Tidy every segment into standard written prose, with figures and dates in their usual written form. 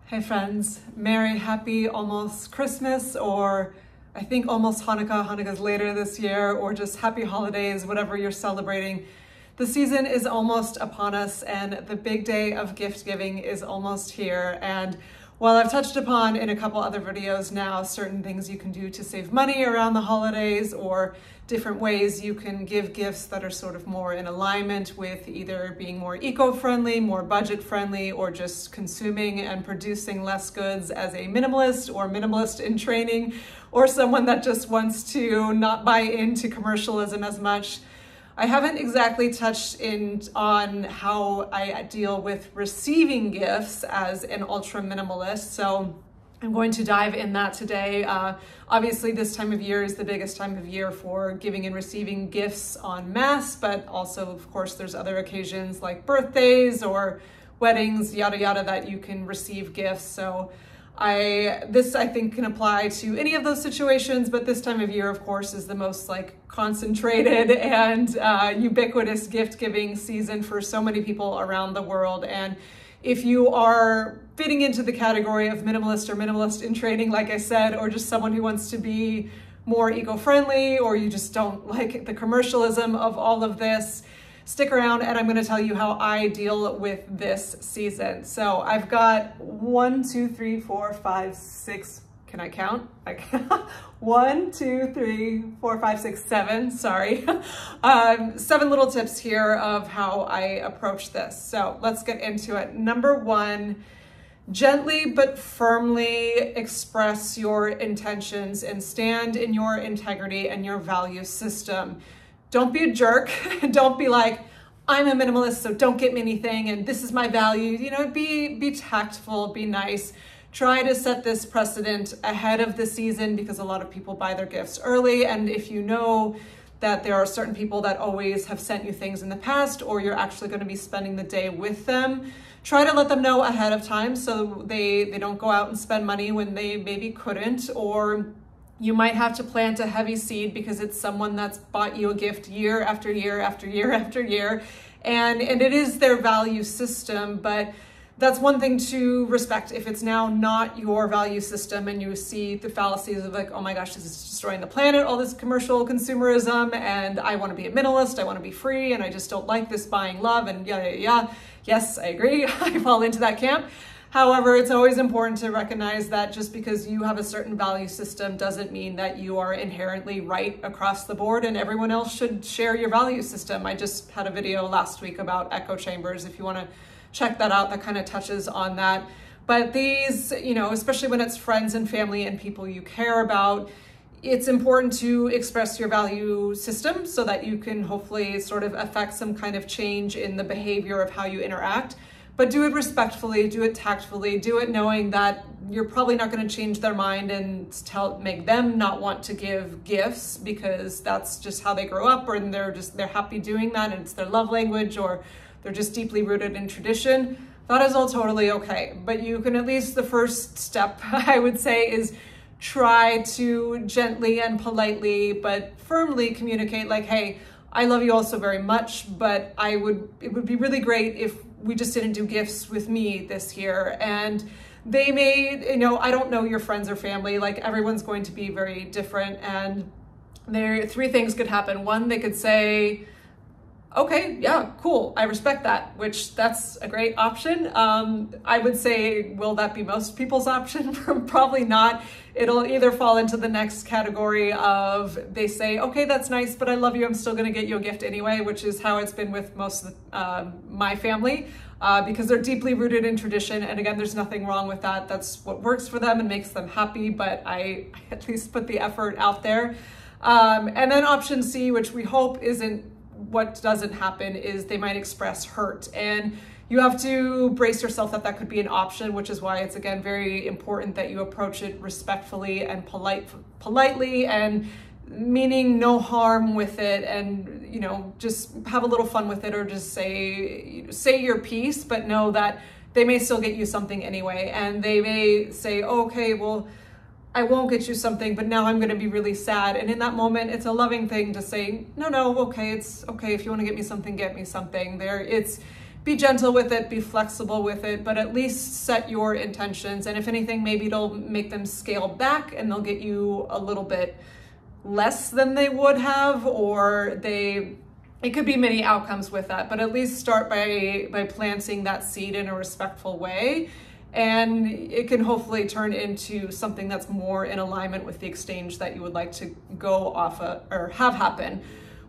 Hey friends, Merry, happy almost Christmas, or I think almost Hanukkah. Hanukkah's later this year, or just happy holidays, whatever you're celebrating. The season is almost upon us and the big day of gift giving is almost here. And while I've touched upon in a couple other videos now certain things you can do to save money around the holidays, or different ways you can give gifts that are sort of more in alignment with either being more eco-friendly, more budget-friendly, or just consuming and producing less goods as a minimalist or minimalist in training, or someone that just wants to not buy into commercialism as much. I haven't exactly touched on how I deal with receiving gifts as an ultra minimalist, so I'm going to dive in that today. Obviously, this time of year is the biggest time of year for giving and receiving gifts en masse, but also, of course, there's other occasions like birthdays or weddings, yada yada, that you can receive gifts. So this I think can apply to any of those situations, but this time of year, of course, is the most concentrated and ubiquitous gift giving season for so many people around the world. And if you are fitting into the category of minimalist or minimalist in training, like I said, or just someone who wants to be more eco-friendly, or you just don't like the commercialism of all of this, stick around and I'm going to tell you how I deal with this season. So I've got 1, 2, 3, 4, 5, 6. Can I count? 1, 2, 3, 4, 5, 6, 7. Sorry. 7 little tips here of how I approach this. So let's get into it. Number 1, gently but firmly express your intentions and stand in your integrity and your value system. Don't be a jerk. Don't be like, I'm a minimalist, so don't get me anything, and this is my value. You know, be tactful, be nice. Try to set this precedent ahead of the season, because a lot of people buy their gifts early. And if you know that there are certain people that always have sent you things in the past, or you're actually going to be spending the day with them, try to let them know ahead of time so they don't go out and spend money when they maybe couldn't. Or you might have to plant a heavy seed because it's someone that's bought you a gift year after year after year after year. And it is their value system, but that's one thing to respect. If it's now not your value system and you see the fallacies of like, oh my gosh, this is destroying the planet, all this commercial consumerism, and I want to be a minimalist, I want to be free, and I just don't like this buying love, and yeah. Yes, I agree. I fall into that camp. However, it's always important to recognize that just because you have a certain value system doesn't mean that you are inherently right across the board and everyone else should share your value system. I just had a video last week about echo chambers. If you want to check that out, that kind of touches on that. But these, especially when it's friends and family and people you care about, it's important to express your value system so that you can hopefully sort of affect some kind of change in the behavior of how you interact. But do it respectfully, do it tactfully, do it knowing that you're probably not going to change their mind and make them not want to give gifts, because that's just how they grow up, or they're happy doing that and it's their love language, or they're just deeply rooted in tradition. That is all totally okay. But you can, at least the first step, I would say, is try to gently and politely but firmly communicate like, hey, I love you all so very much, but it would be really great if we just didn't do gifts with me this year. And they may, I don't know your friends or family, everyone's going to be very different. And 3 things could happen. 1, they could say, okay, yeah, cool, I respect that, which that's a great option. I would say, will that be most people's option? Probably not. It'll either fall into the next category of they say, okay, that's nice, but I love you, I'm still gonna get you a gift anyway, which is how it's been with most of my family, because they're deeply rooted in tradition. And again, there's nothing wrong with that. That's what works for them and makes them happy, but I at least put the effort out there. And then option C, which we hope isn't what doesn't happen, is they might express hurt, and you have to brace yourself that could be an option, which is why it's, again, very important that you approach it respectfully and politely, and meaning no harm with it, and just have a little fun with it, or just say your piece, but know that they may still get you something anyway. And they may say, okay, well, I won't get you something, but now I'm going to be really sad. And in that moment, it's a loving thing to say, no, okay, it's okay. If you want to get me something, get me something. It's be gentle with it, be flexible with it, but at least set your intentions. And if anything, maybe it'll make them scale back and they'll get you a little bit less than they would have, or it could be many outcomes with that, but at least start by planting that seed in a respectful way. And it can hopefully turn into something that's more in alignment with the exchange that you would like to go off of or have happen.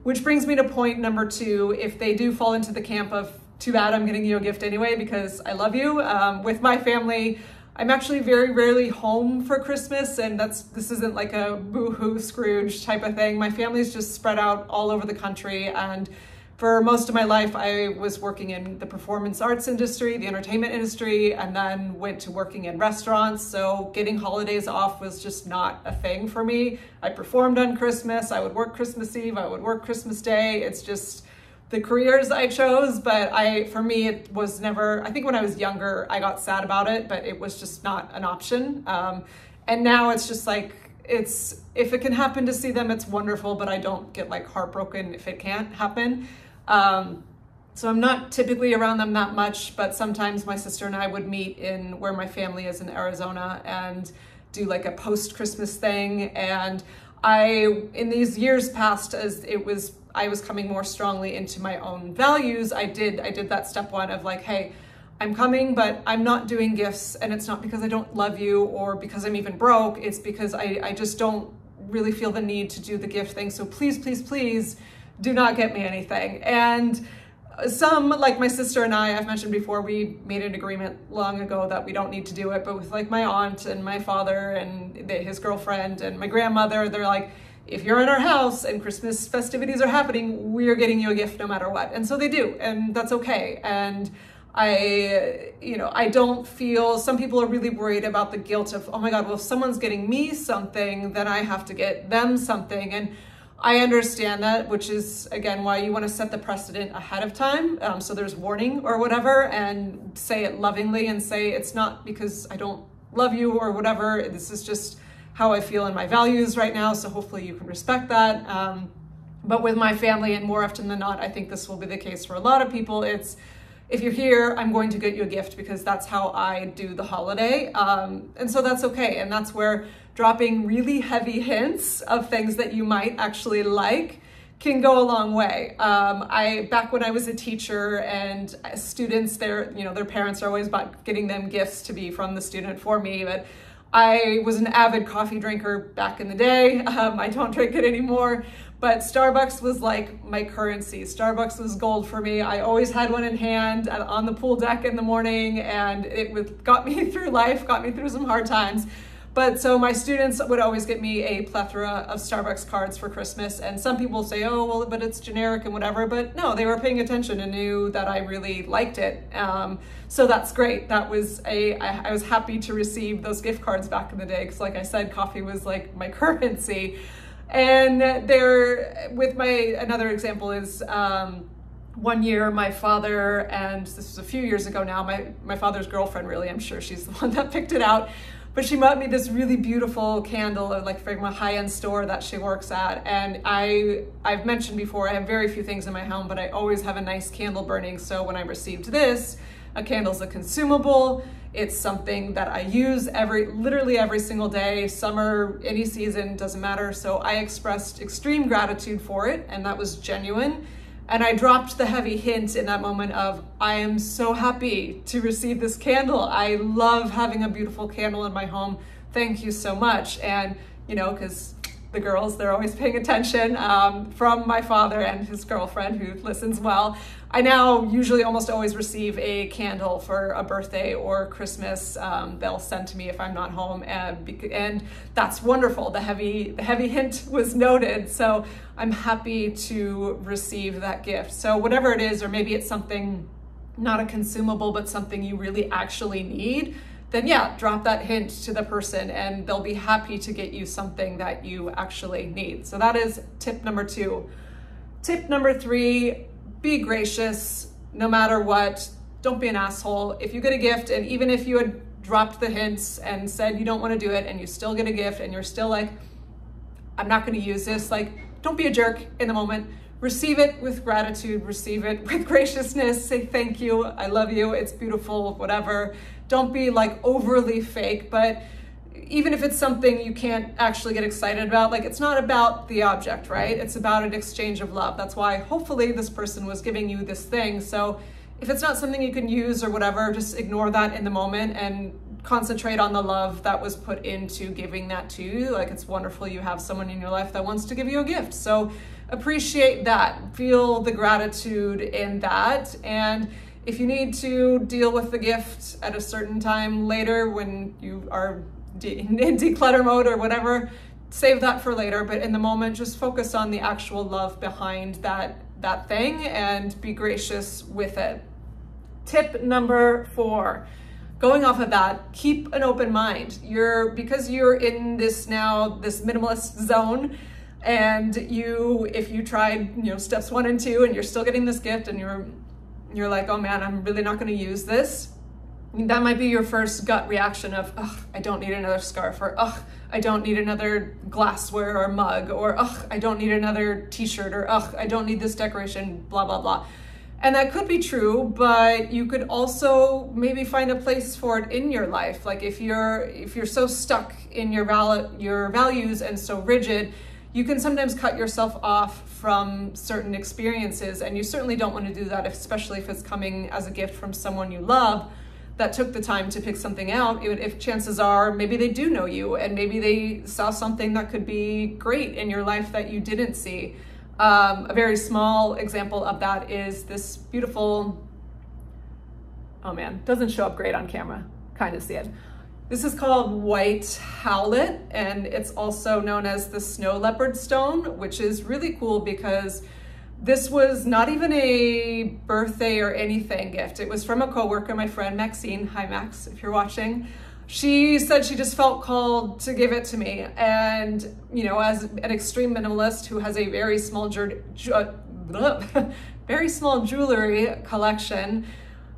Which brings me to point number 2. If they do fall into the camp of, too bad, I'm getting you a gift anyway because I love you. With my family, I'm actually very rarely home for Christmas, and this isn't like a boo-hoo Scrooge type of thing. My family's just spread out all over the country, and for most of my life, I was working in the performance arts industry, the entertainment industry, and then went to working in restaurants. So getting holidays off was just not a thing for me. I performed on Christmas. I would work Christmas Eve. I would work Christmas Day. It's just the careers I chose. But for me, it was never, I think when I was younger, I got sad about it, but it was just not an option. And now it's just like, if it can happen to see them, it's wonderful, but I don't get like heartbroken if it can't happen. So I'm not typically around them that much, but sometimes my sister and I would meet in where my family is in Arizona and do like a post-Christmas thing. And in these years past, as I was coming more strongly into my own values, I did that step 1 of like, hey, I'm coming, but I'm not doing gifts. And it's not because I don't love you or because I'm even broke. It's because I just don't really feel the need to do the gift thing. So please, please, please do not get me anything. And some, like my sister and I've mentioned before, we made an agreement long ago that we don't need to do it. But with like my aunt and my father and his girlfriend and my grandmother, they're like, if you're in our house and Christmas festivities are happening, we're getting you a gift no matter what. And so they do, and that's okay. And I don't feel, some people are really worried about the guilt of, oh my God, well, if someone's getting me something, then I have to get them something. And I understand that, which is, again, why you want to set the precedent ahead of time. So there's warning or whatever, and say it lovingly and say, it's not because I don't love you or whatever. This is just how I feel in my values right now. So hopefully you can respect that. But with my family, and more often than not, I think this will be the case for a lot of people, it's, if you're here, I'm going to get you a gift because that's how I do the holiday. And so that's okay. And that's where dropping really heavy hints of things that you might actually like can go a long way. Back when I was a teacher and students, their parents are always about getting them gifts to be from the student for me, but I was an avid coffee drinker back in the day. I don't drink it anymore, but Starbucks was like my currency. Starbucks was gold for me. I always had one in hand on the pool deck in the morning, and it got me through life, got me through some hard times. But so my students would always get me a plethora of Starbucks cards for Christmas. And some people say, oh, well, but it's generic and whatever. But no, they were paying attention and knew that I really liked it. So that's great. I was happy to receive those gift cards back in the day. Because like I said, coffee was like my currency. And another example is, one year, my father, and this was a few years ago now, my father's girlfriend, really, I'm sure she's the one that picked it out, but she bought me this really beautiful candle, like from a high-end store that she works at. And I've mentioned before, I have very few things in my home, but I always have a nice candle burning. So when I received this, a candle's a consumable. It's something that I use literally every single day, summer, any season, doesn't matter. So I expressed extreme gratitude for it, and that was genuine. And I dropped the heavy hint in that moment of, I am so happy to receive this candle. I love having a beautiful candle in my home. Thank you so much. And, because the girls, they're always paying attention, from my father and his girlfriend who listens well. I now usually almost always receive a candle for a birthday or Christmas. They'll send to me if I'm not home, and that's wonderful. The heavy hint was noted, so I'm happy to receive that gift. So whatever it is, or maybe it's something not a consumable, but something you really actually need, then yeah, drop that hint to the person and they'll be happy to get you something that you actually need. So that is tip number 2. Tip number 3, be gracious no matter what. Don't be an asshole. If you get a gift, and even if you had dropped the hints and said you don't want to do it and you still get a gift and you're still like, I'm not going to use this, like, don't be a jerk in the moment. receive it with gratitude, receive it with graciousness, say thank you, I love you, it's beautiful, whatever. Don't be like overly fake, but even if it's something you can't actually get excited about, like it's not about the object, right? It's about an exchange of love. That's why hopefully this person was giving you this thing. So if it's not something you can use or whatever, just ignore that in the moment and concentrate on the love that was put into giving that to you. Like, it's wonderful you have someone in your life that wants to give you a gift. So appreciate that, feel the gratitude in that. And if you need to deal with the gift at a certain time later when you are in declutter mode or whatever, save that for later. But in the moment, just focus on the actual love behind that thing and be gracious with it. Tip number 4, going off of that, keep an open mind. Because you're in this minimalist zone, and if you tried, steps 1 and 2 and you're still getting this gift and you're like, oh man, I'm really not going to use this. That might be your first gut reaction of, ugh, I don't need another scarf, or ugh, I don't need another glassware or mug, or ugh, I don't need another t-shirt, or ugh, I don't need this decoration, blah, blah, blah. And that could be true, but you could also maybe find a place for it in your life. Like if you're so stuck in your values and so rigid, you can sometimes cut yourself off from certain experiences, and you certainly don't want to do that, especially if it's coming as a gift from someone you love that took the time to pick something out. If chances are maybe they do know you and maybe they saw something that could be great in your life that you didn't see. A very small example of that is this beautiful, oh man, doesn't show up great on camera, kind of see it. This is called white howlet, and it's also known as the snow leopard stone, which is really cool because this was not even a birthday or anything gift. It was from a coworker, my friend Maxine. Hi Max, if you're watching. She said she just felt called to give it to me. And, as an extreme minimalist who has a very small very small jewelry collection,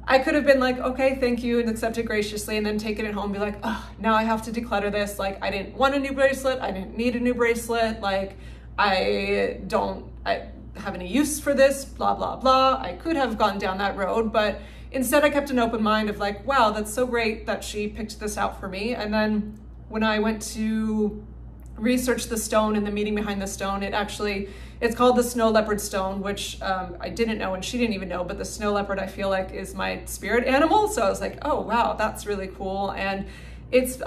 I could have been like, okay, thank you, and accept it graciously, and then taken it home and be like, oh, now I have to declutter this. Like, I didn't want a new bracelet. I didn't need a new bracelet. Like, I have any use for this, blah, blah, blah. I could have gone down that road, but instead I kept an open mind of like, wow, that's so great that she picked this out for me. And then when I went to research the stone and the meaning behind the stone, it's called the snow leopard stone, which I didn't know and she didn't even know, but the snow leopard I feel like is my spirit animal. So I was like, oh wow, that's really cool. And it's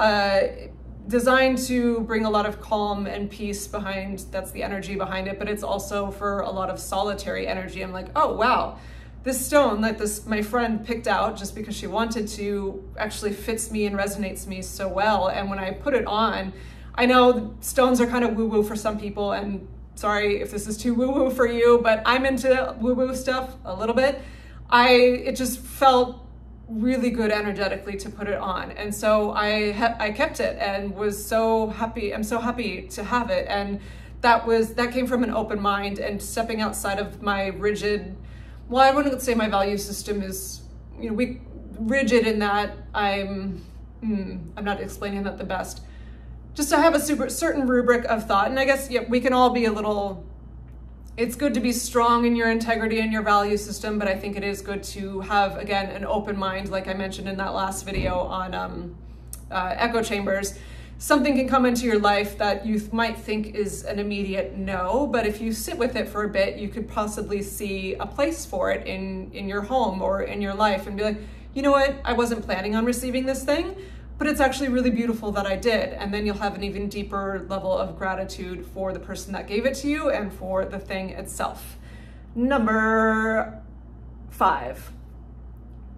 designed to bring a lot of calm and peace behind, that's the energy behind it, but it's also for a lot of solitary energy. I'm like, oh wow, this stone that my friend picked out just because she wanted to actually fits me and resonates me so well. And when I put it on, I know stones are kind of woo-woo for some people, and sorry if this is too woo-woo for you, but I'm into woo-woo stuff a little bit. It just felt really good energetically to put it on. And so I kept it and was so happy. I'm so happy to have it. And that came from an open mind and stepping outside of my rigid, well, I wouldn't say my value system is, rigid in that I'm not explaining that the best. Just to have a certain rubric of thought. And I guess, yeah, we can all be it's good to be strong in your integrity and your value system, but I think it is good to have, again, an open mind, like I mentioned in that last video on echo chambers. Something can come into your life that you might think is an immediate no, but if you sit with it for a bit, you could possibly see a place for it in your home or in your life and be like, you know what, I wasn't planning on receiving this thing, but it's actually really beautiful that I did. And then you'll have an even deeper level of gratitude for the person that gave it to you and for the thing itself. Number 5,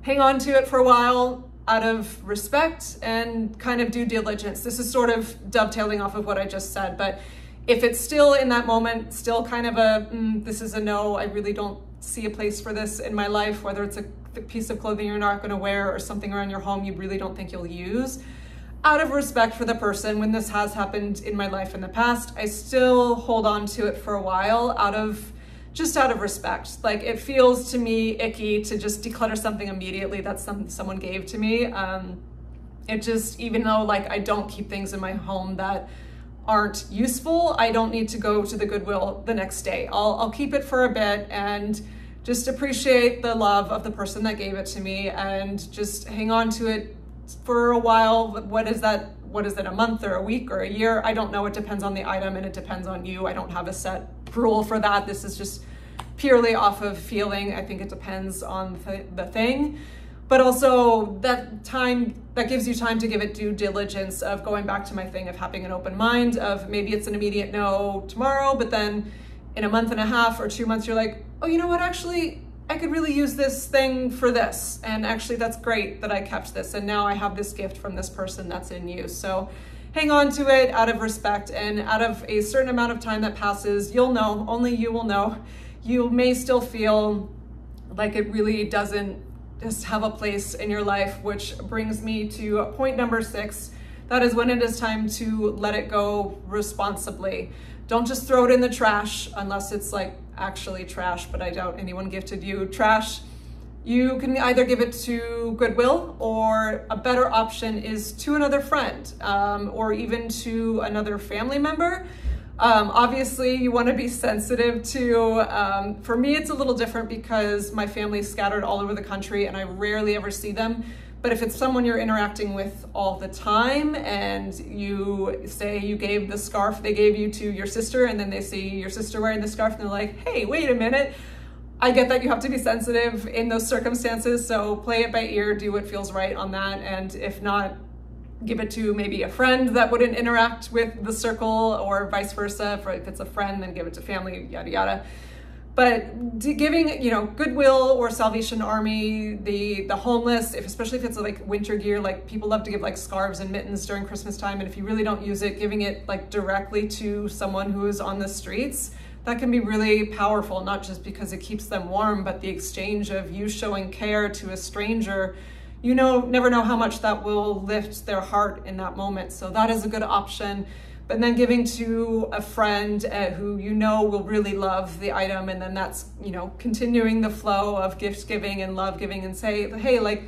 hang on to it for a while out of respect and kind of due diligence. This is sort of dovetailing off of what I just said, but if it's still in that moment, still kind of this is a no, I really don't see a place for this in my life, whether it's a piece of clothing you're not going to wear or something around your home you really don't think you'll use. Out of respect for the person, when this has happened in my life in the past, I still hold on to it for a while out of respect. Like, it feels to me icky to just declutter something immediately that someone gave to me. Even though like I don't keep things in my home that aren't useful, I don't need to go to the Goodwill the next day. I'll keep it for a bit and just appreciate the love of the person that gave it to me and just hang on to it for a while. What is that? What is it, a month or a week or a year? I don't know. It depends on the item and it depends on you. I don't have a set rule for that. This is just purely off of feeling. I think it depends on the thing, but also that gives you time to give it due diligence of going back to my thing of having an open mind of maybe it's an immediate no tomorrow, but then in a month and a half or 2 months, you're like, oh, you know what, actually, I could really use this thing for this. And actually that's great that I kept this. And now I have this gift from this person that's in use. So hang on to it out of respect, and out of a certain amount of time that passes, you'll know, only you will know. You may still feel like it really doesn't just have a place in your life, which brings me to point number 6. That is when it is time to let it go responsibly. Don't just throw it in the trash unless it's like actually trash, but I doubt anyone gifted you trash. You can either give it to Goodwill, or a better option is to another friend, or even to another family member. Obviously you want to be sensitive to, for me, it's a little different because my family's scattered all over the country and I rarely ever see them. But if it's someone you're interacting with all the time and you say you gave the scarf they gave you to your sister, and then they see your sister wearing the scarf and they're like, hey, wait a minute. I get that you have to be sensitive in those circumstances. So play it by ear, do what feels right on that. And if not, give it to maybe a friend that wouldn't interact with the circle, or vice versa. If it's a friend, then give it to family, yada, yada. But giving, Goodwill or Salvation Army, the homeless, especially if it's like winter gear, like people love to give like scarves and mittens during Christmas time. And if you really don't use it, giving it like directly to someone who is on the streets, that can be really powerful, not just because it keeps them warm, but the exchange of you showing care to a stranger. You never know how much that will lift their heart in that moment. So that is a good option. But then giving to a friend who will really love the item, and then that's, continuing the flow of gift giving and love giving, and say, hey, like,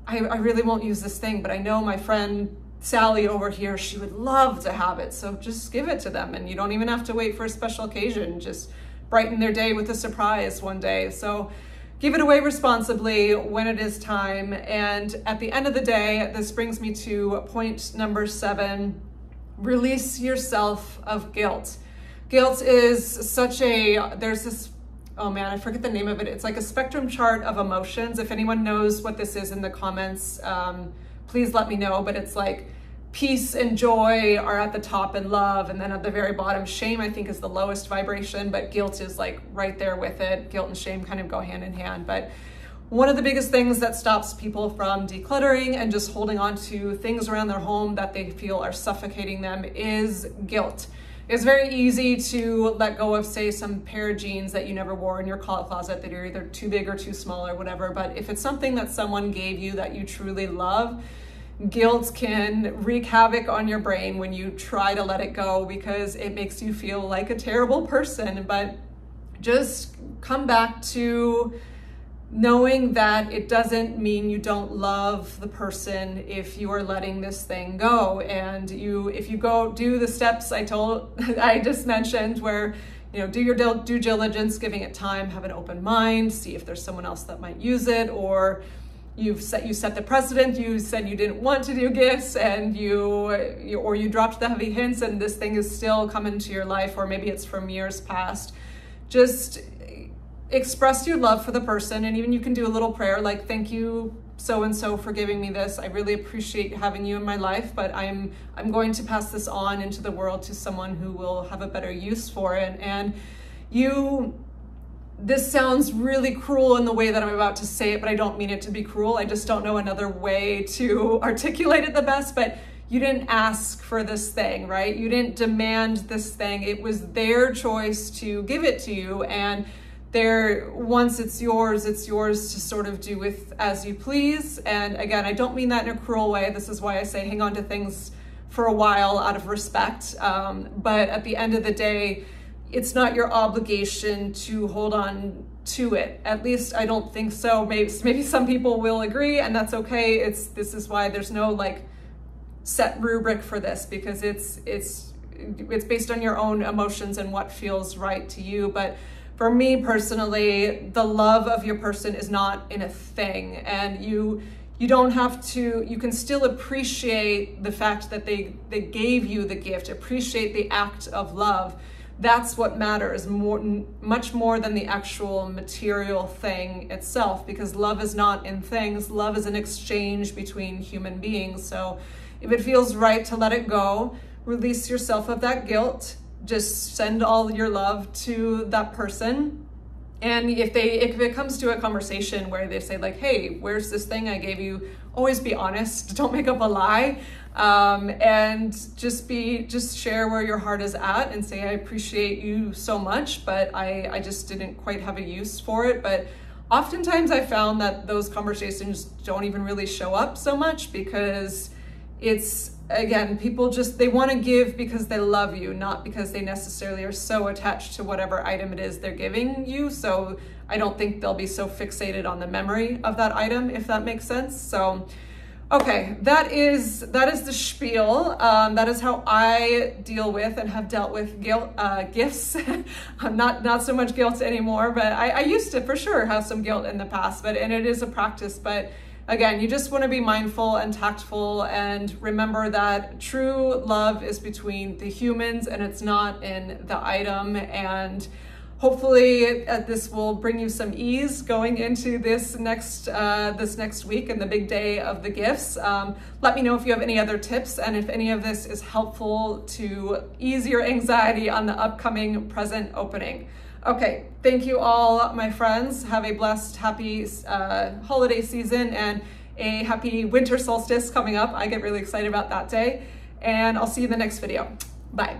I really won't use this thing, but I know my friend Sally over here, she would love to have it. So just give it to them, and you don't even have to wait for a special occasion. Just brighten their day with a surprise one day. So give it away responsibly when it is time. And at the end of the day, this brings me to point number 7. Release yourself of guilt. Guilt is there's this, oh man, I forget the name of it. It's like a spectrum chart of emotions. If anyone knows what this is in the comments, please let me know. But it's like peace and joy are at the top, and love. And then at the very bottom, shame, I think, is the lowest vibration, but guilt is like right there with it. Guilt and shame kind of go hand in hand. But one of the biggest things that stops people from decluttering and just holding on to things around their home that they feel are suffocating them is guilt. It's very easy to let go of, say, some pair of jeans that you never wore in your closet that are either too big or too small or whatever. But if it's something that someone gave you that you truly love, guilt can wreak havoc on your brain when you try to let it go, because it makes you feel like a terrible person. But just come back to knowing that it doesn't mean you don't love the person if you are letting this thing go. And if you go do the steps I just mentioned, where do your due diligence, giving it time, have an open mind, see if there's someone else that might use it, or you set the precedent. You said you didn't want to do gifts, and you dropped the heavy hints, and this thing is still coming to your life, or maybe it's from years past. Just express your love for the person, and even you can do a little prayer like, thank you so-and-so for giving me this. I really appreciate having you in my life, but I'm going to pass this on into the world to someone who will have a better use for it. And this sounds really cruel in the way that I'm about to say it, but I don't mean it to be cruel. I just don't know another way to articulate it the best. But you didn't ask for this thing, right? You didn't demand this thing. It was their choice to give it to you, and once it's yours to sort of do with as you please. And again, I don't mean that in a cruel way. This is why I say hang on to things for a while out of respect. But at the end of the day, it's not your obligation to hold on to it. At least I don't think so. Maybe some people will agree, and that's okay. This is why there's no like set rubric for this, because it's based on your own emotions and what feels right to you. But for me personally, the love of your person is not in a thing, and you don't have to, you can still appreciate the fact that they gave you the gift, appreciate the act of love. That's what matters much more than the actual material thing itself, because love is not in things. Love is an exchange between human beings. So if it feels right to let it go, release yourself of that guilt, just send all your love to that person. And if it comes to a conversation where they say like, hey, where's this thing I gave you? Always be honest, don't make up a lie. And just share where your heart is at and say, I appreciate you so much, but I just didn't quite have a use for it. But oftentimes I found that those conversations don't even really show up so much, because it's, again, people they want to give because they love you, not because they necessarily are so attached to whatever item it is they're giving you. So I don't think they'll be so fixated on the memory of that item, if that makes sense. So, okay, that is the spiel. That is how I deal with and have dealt with gifts. I'm not so much guilt anymore, but I used to for sure have some guilt in the past, and it is a practice. But again, you just want to be mindful and tactful, and remember that true love is between the humans and it's not in the item. And hopefully this will bring you some ease going into this next week and the big day of the gifts. Let me know if you have any other tips, and if any of this is helpful to ease your anxiety on the upcoming present opening. Okay, thank you all, my friends. Have a blessed, happy holiday season and a happy winter solstice coming up. I get really excited about that day, and I'll see you in the next video. Bye.